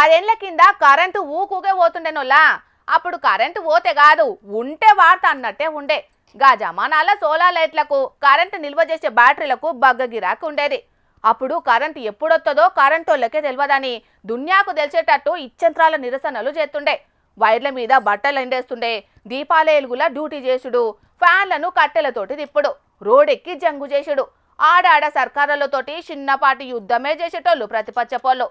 10 ఏళ్ల కింద కరెంటు ఊకూకే పోతుండేనోలా. అప్పుడు కరెంటు పోతే కాదు ఉంటే వార్త అన్నట్టే ఉండే. గా జమానాల సోలార్ లైట్లకు కరెంటు నిల్వ చేసే బ్యాటరీలకు బగ్గ గిరాకు ఉండేది. అప్పుడు కరెంటు ఎప్పుడొత్తదో కరెంటోళ్ళకే తెలియదని దున్యాకు తెలిసేటట్టు ఇచ్చంత్రాల నిరసనలు చేస్తుండే. వైర్ల మీద బట్టలు ఎండేస్తుండే, దీపాల ఎలుగుల డ్యూటీ చేసుడు, ఫ్యాన్లను కట్టెలతోటి తిప్పుడు, రోడెక్కి జంగు చేసుడు, ఆడాడ సర్కారులతోటి చిన్నపాటి యుద్ధమే చేసేటోళ్ళు ప్రతిపక్షపోళ్ళు.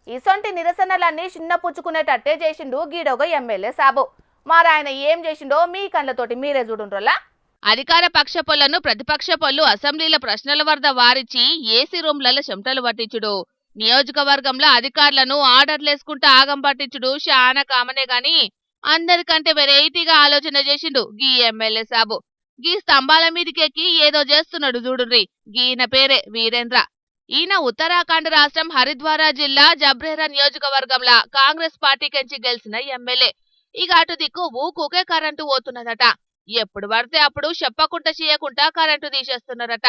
ఇసొంటి నిరసనలన్నీ చిన్న పుచ్చుకునేటట్టే చేసిండు గీడొగ ఎమ్మెల్యే సాబు. మారాయన ఏం చేసిండో మీ కళ్ళతోటి మీరే చూడుండ్రోలా. అధికార పక్ష పొలను ప్రతిపక్ష పొల్లు అసెంబ్లీల ప్రశ్నల వరద వారిచి ఏసీ రూమ్లలో చెమటలు పట్టించుడు, నియోజకవర్గంలో అధికారులను ఆర్డర్లేసుకుంటూ ఆగం పట్టించుడు శానా కామనే గాని అందరికంటే వెరైటీగా ఆలోచన చేసిండు గీ ఎమ్మెల్యే సాబు. గీ స్తంభాల మీదకెక్కి ఏదో చేస్తున్నాడు చూడుర్రి. గీన పేరే వీరేంద్ర. ఈయన ఉత్తరాఖండ్ రాష్ట్రం హరిద్వార జిల్లా జబ్రేరా నియోజకవర్గంలో కాంగ్రెస్ పార్టీకెంచి గెలిచిన ఎమ్మెల్యే. ఇక అటు దిక్కు ఊకూకే కరెంటు పోతున్నదట. ఎప్పుడు పడితే అప్పుడు చెప్పకుండా చేయకుండా కరెంటు తీసేస్తున్నారట.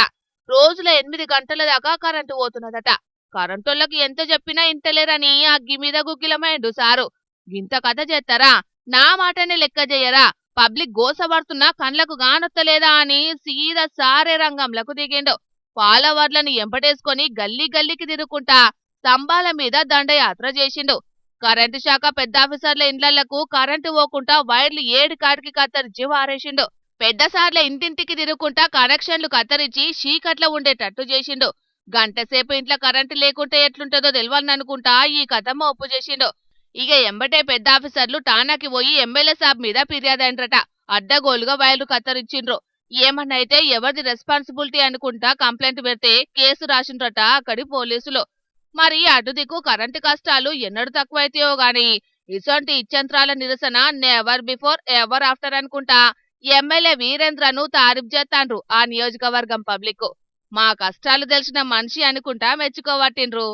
రోజుల 8 గంటల దాకా కరెంటు పోతున్నదట. కరెంటోళ్ళకి ఎంత చెప్పినా ఇంతలేరని అగ్గి మీద గుగ్గిలమైండు సారు. గింత కథ చేస్తారా? నా మాటనే లెక్క చేయరా? పబ్లిక్ గోసపడుతున్నా కండ్లకు గానొత్తలేదా అని సీదా సారే రంగంలకు దిగిండు. ఫాలోవర్లను ఎంపటేసుకొని గల్లీ గల్లీకి తిరుగుకుంటా స్తంభాల మీద దండయాత్ర చేసిండు. కరెంటు శాఖ పెద్ద ఆఫీసర్ల ఇండ్లకు కరెంటు పోకుండా వైర్లు 7 కాడికి కత్తరించి వారేసిండు. పెద్ద సార్ల ఇంటింటికి తిరుగుకుంటా కనెక్షన్లు కత్తరించి చీకట్ల ఉండేటట్టు చేసిండు. గంటసేపు ఇంట్లో కరెంటు లేకుంటే ఎట్లుంటుందో తెలియాలనుకుంటా ఈ కథ ఒప్పు చేసిండు. ఇక ఎంబటే పెద్ద ఆఫీసర్లు టానాకి పోయి ఎమ్మెల్యే సాబ్ మీద ఫిర్యాదైండ్రట. అడ్డగోలుగా వైర్లు కత్తరించిండ్రు. ఏమన్నైతే ఎవరిది రెస్పాన్సిబిలిటీ అనుకుంటా కంప్లైంట్ పెడితే కేసు రాసిండ్రట అక్కడి పోలీసులు. మరి అటు దిక్కు కరెంటు కష్టాలు ఎన్నడూ తక్కువైతాయో గాని ఇసొంటి ఇచ్చంత్రాల నిరసన నెవర్ బిఫోర్ ఎవర్ ఆఫ్టర్ అనుకుంటా ఎమ్మెల్యే వీరేంద్రను తారీఫ్ చేస్తాండ్రు ఆ నియోజకవర్గం పబ్లిక్. మా కష్టాలు తెలిసిన మనిషి అనుకుంటా మెచ్చుకోవట్టిండ్రు.